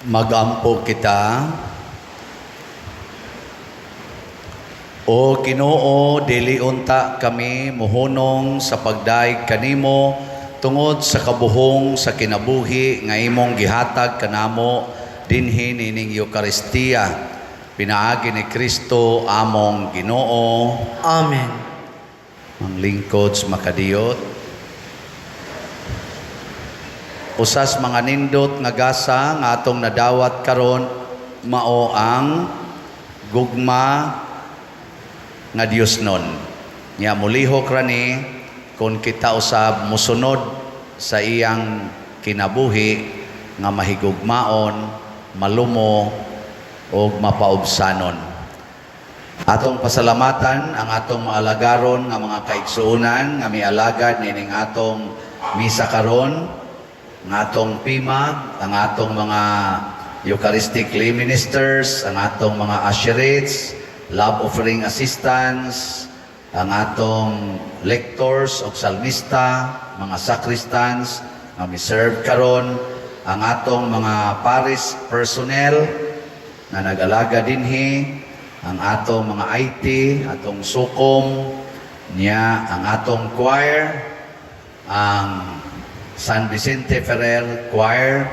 Magampo kita. O Ginoo, dili unta kami muhunong sa pagdaig kanimo tungod sa kabuhong sa kinabuhi nga imong gihatag kanamo dinhi nining Eucharistia. Pinaagi ni Kristo among Ginoo. Amen. Ang lingkod makadiyot. Usas mga nindot nga gasa nga atong nadawat karon mao ang gugma nga Dios nun. Nya mulihok rani kung kita usab musunod sa iyang kinabuhi nga mahigugmaon, malumo o mapaubsanon. Atong pasalamatan ang atong maalagaron nga mga kaigsuunan nga mialagad nining atong misa karon, nga atong pimag, ang atong mga Eucharistic lay ministers, ang atong mga usherates, love offering assistants, ang atong lectors o salmista, mga sacristans, nga mi-serve karon, ang atong mga parish personnel na nag-alaga dinhi, ang atong mga IT, atong sukom, niya, ang atong choir, ang San Vicente Ferrer Choir,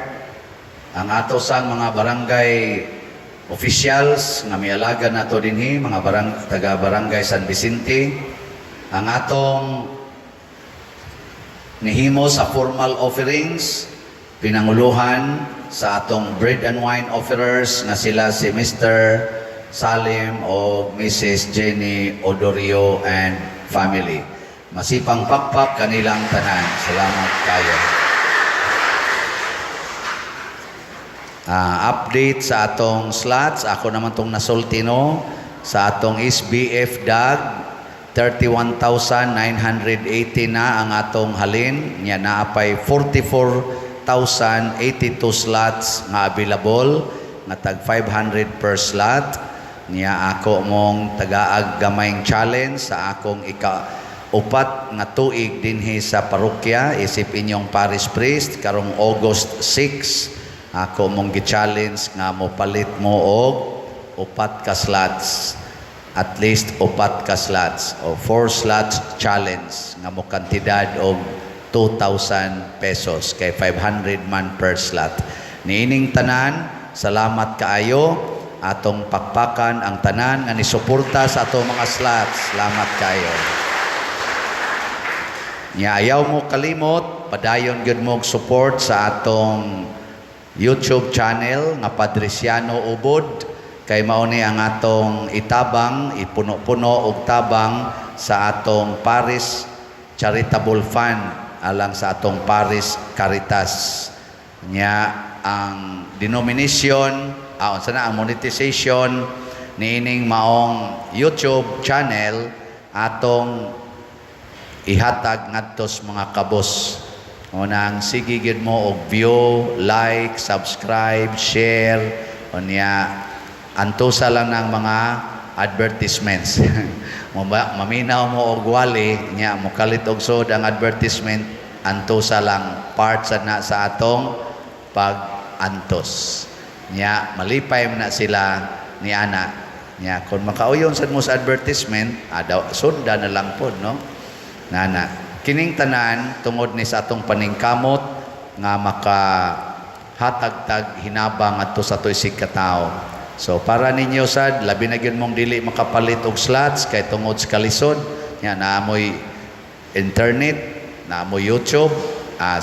ang ato sang mga barangay officials nga mialaga nato dinhi, mga taga barangay San Vicente, ang atong nihimo sa formal offerings, pinanguluhan sa atong bread and wine offerers na sila si Mr. Salim o Mrs. Jenny Odorio and family. Masipang pakpak kanilang tanan. Salamat kayo. Update sa atong slots. Ako naman tong nasultino sa atong SBF DAG. 31,980 na ang atong halin. Nya naapay 44,082 slots nga available. Nga tag 500 per slot. Nya ako mong tagaag gamayng challenge sa akong upat nga tuig dinhi sa parokya isip inyong parish priest karong August 6 ako mong gi-challenge nga mopalit mo og upat ka slots, at least upat ka slots o 4 slots challenge nga mo kantidad og 2,000 pesos kay 500 man per slot. Niining tanan, salamat kaayo atong pakpakan ang tanan nga nisuporta sa atong mga slots. Salamat kayo. Nya ayaw mo kalimot, padayon gyud mo support sa atong YouTube channel nga Padresiano Ubod, kay mao ni ang atong itabang, ipuno-puno og tabang sa atong Parish Charitable Fund alang sa atong Parish Caritas. Nya ang denomination, ang monetization niining maong YouTube channel atong ihatag ngadtos mga kabos. Unang sige gid mo og view, like, subscribe, share, unya antusa lang ng mga advertisements. Maminaw mo og wali nya mo kalit og sod ang advertisement, antusa lang part sa na sa atong pag-antos. Nya malipay man na sila ni ana. Nya kun makauyon sad mo sa advertisement, sunda na lang pod, no? Nana, kining tanan tungod ni sa atong paningkamot nga makahatag-tag hinabang adto sa tuisig ka tawo. So para ninyo sad labi na gyud mong dili makapalit og slots kay tungod sa kalisod, nya naamoy internet, naamoy YouTube.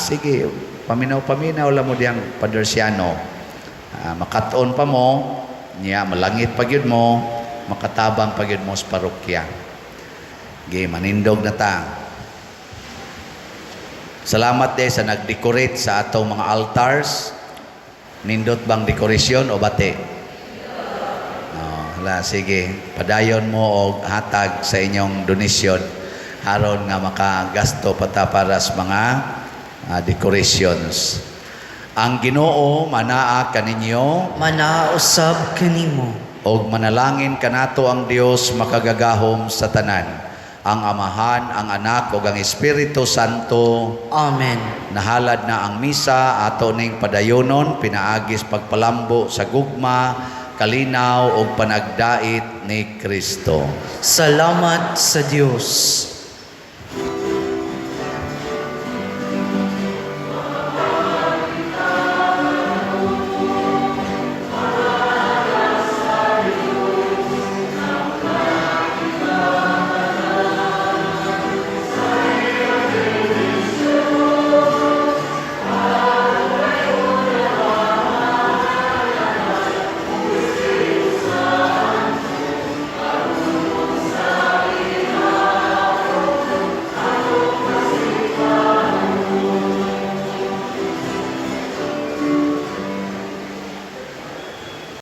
Sige, paminaw-paminaw lang mo diyang Padresiano. Makat-on pa mo, nya malangit pa gyud mo, makatabang pa gyud mo sa parokya. Manindog na ta. Salamat din sa nag-decorate sa atong mga altars. Nindot bang dekorasyon o bate? Sige, padayon mo og hatag sa inyong donasyon aron nga makagasto pata para sa mga decorations. Ang Ginoo manaa kaninyo, Manausab kanimo. og manalangin kanato ang Dios makagagahom sa tanan. ang Amahan, ang Anak ug ang Espiritu Santo. Amen. Nahalad na ang misa, ato ning padayonon, pinaagis pagpalambo sa gugma, kalinaw ug panagdait ni Kristo. Salamat sa Dios.